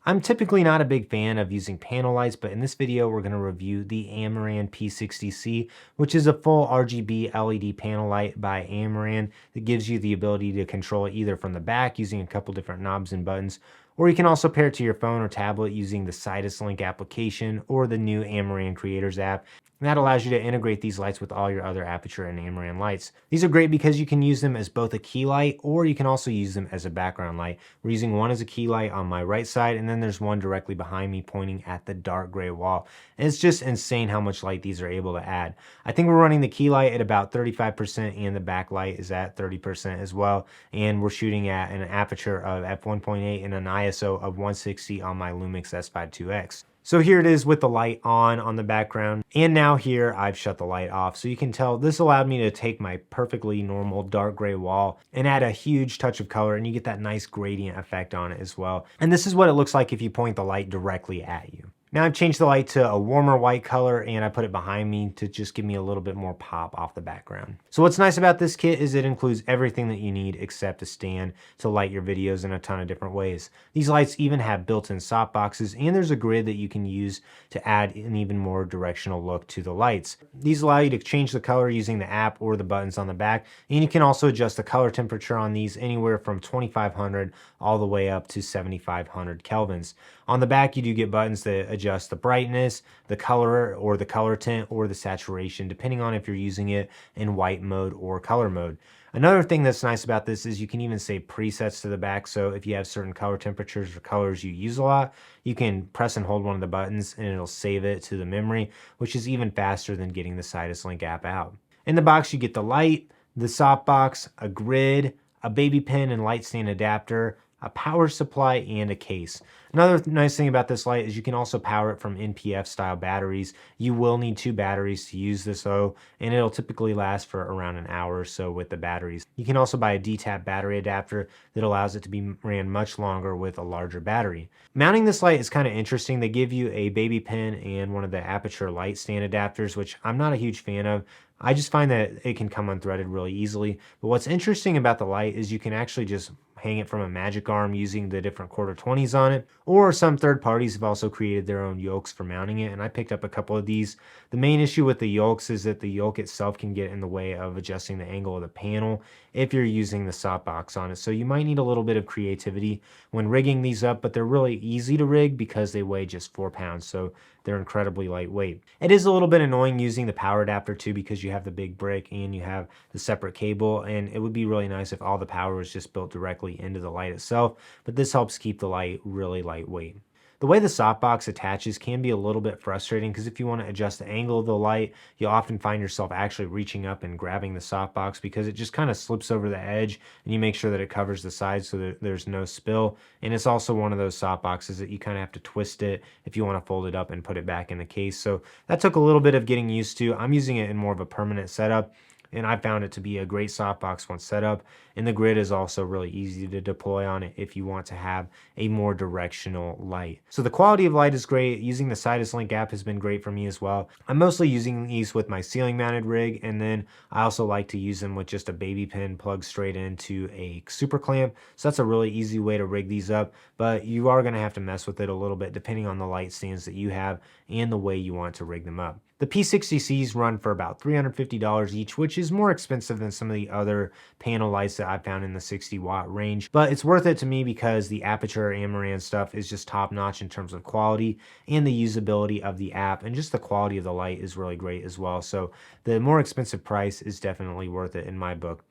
I'm typically not a big fan of using panel lights, but in this video, we're going to review the Amaran P60C, which is a full RGB LED panel light by Amaran that gives you the ability to control it either from the back using a couple different knobs and buttons, or you can also pair it to your phone or tablet using the Sidus Link application or the new Amaran Creators app. And that allows you to integrate these lights with all your other Aputure and Amaran lights. These are great because you can use them as both a key light or you can also use them as a background light. We're using one as a key light on my right side, and then there's one directly behind me pointing at the dark gray wall. And it's just insane how much light these are able to add. I think we're running the key light at about 35% and the backlight is at 30% as well. And we're shooting at an aperture of f1.8 and an ISO of 160 on my Lumix S5 IIX. So here it is with the light on the background. And now here I've shut the light off. So you can tell this allowed me to take my perfectly normal dark gray wall and add a huge touch of color, and you get that nice gradient effect on it as well. And this is what it looks like if you point the light directly at you. Now I've changed the light to a warmer white color and I put it behind me to just give me a little bit more pop off the background. So what's nice about this kit is it includes everything that you need except a stand to light your videos in a ton of different ways. These lights even have built-in softboxes, and there's a grid that you can use to add an even more directional look to the lights. These allow you to change the color using the app or the buttons on the back, and you can also adjust the color temperature on these anywhere from 2500 all the way up to 7500 kelvins. On the back you do get buttons that adjust the brightness, the color or the color tint, or the saturation, depending on if you're using it in white mode or color mode. Another thing that's nice about this is you can even save presets to the back. So if you have certain color temperatures or colors you use a lot, you can press and hold one of the buttons and it'll save it to the memory, which is even faster than getting the Sidus Link app out. In the box you get the light, the softbox, a grid, a baby pin and light stand adapter, a power supply, and a case. Another nice thing about this light is you can also power it from NPF style batteries. You will need 2 batteries to use this though, and it'll typically last for around an hour or so with the batteries. You can also buy a D-tap battery adapter that allows it to be ran much longer with a larger battery. Mounting this light is kind of interesting. They give you a baby pin and one of the Aputure light stand adapters, which I'm not a huge fan of. I just find that it can come unthreaded really easily. But what's interesting about the light is you can actually just hang it from a magic arm using the different quarter 20s on it, or some third parties have also created their own yokes for mounting it, and I picked up a couple of these. The main issue with the yokes is that the yoke itself can get in the way of adjusting the angle of the panel if you're using the softbox on it, so you might need a little bit of creativity when rigging these up, but they're really easy to rig because they weigh just 4 pounds, so they're incredibly lightweight. It is a little bit annoying using the power adapter too because you have the big brick and you have the separate cable, and it would be really nice if all the power was just built directly into the light itself, but this helps keep the light really lightweight. The way the softbox attaches can be a little bit frustrating because if you want to adjust the angle of the light, you'll often find yourself actually reaching up and grabbing the softbox because it just kind of slips over the edge, and you make sure that it covers the sides so that there's no spill. And it's also one of those softboxes that you kind of have to twist it if you want to fold it up and put it back in the case. So that took a little bit of getting used to. I'm using it in more of a permanent setup, and I found it to be a great softbox once set up, and the grid is also really easy to deploy on it if you want to have a more directional light. So the quality of light is great. Using the Sidus Link app has been great for me as well. I'm mostly using these with my ceiling mounted rig, and then I also like to use them with just a baby pin plugged straight into a super clamp. So that's a really easy way to rig these up, but you are going to have to mess with it a little bit depending on the light stands that you have and the way you want to rig them up. The P60Cs run for about $350 each, which is more expensive than some of the other panel lights that I found in the 60-watt range, but it's worth it to me because the Aputure Amaran stuff is just top-notch in terms of quality, and the usability of the app and just the quality of the light is really great as well. So the more expensive price is definitely worth it in my book.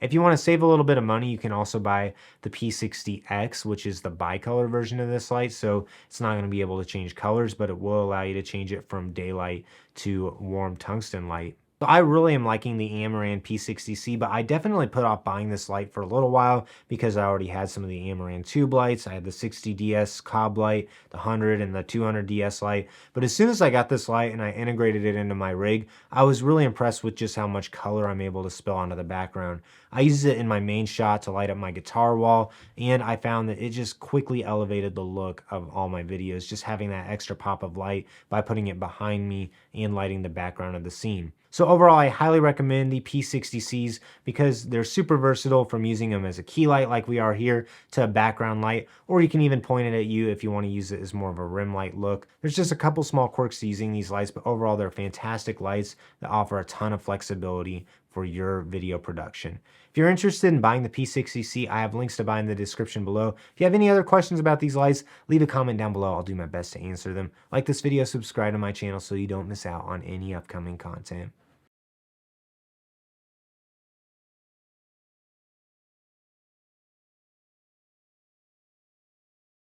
If you want to save a little bit of money, you can also buy the P60X, which is the bicolor version of this light. So it's not going to be able to change colors, but it will allow you to change it from daylight to warm tungsten light. So I really am liking the Amaran P60C, but I definitely put off buying this light for a little while because I already had some of the Amaran tube lights. I had the 60DS cob light, the 100 and the 200DS light. But as soon as I got this light and I integrated it into my rig, I was really impressed with just how much color I'm able to spill onto the background. I used it in my main shot to light up my guitar wall, and I found that it just quickly elevated the look of all my videos, just having that extra pop of light by putting it behind me and lighting the background of the scene. So overall, I highly recommend the P60Cs because they're super versatile, from using them as a key light like we are here to a background light, or you can even point it at you if you want to use it as more of a rim light look. There's just a couple small quirks to using these lights, but overall they're fantastic lights that offer a ton of flexibility for your video production. If you're interested in buying the P60C, I have links to buy in the description below. If you have any other questions about these lights, leave a comment down below. I'll do my best to answer them. Like this video, subscribe to my channel so you don't miss out on any upcoming content.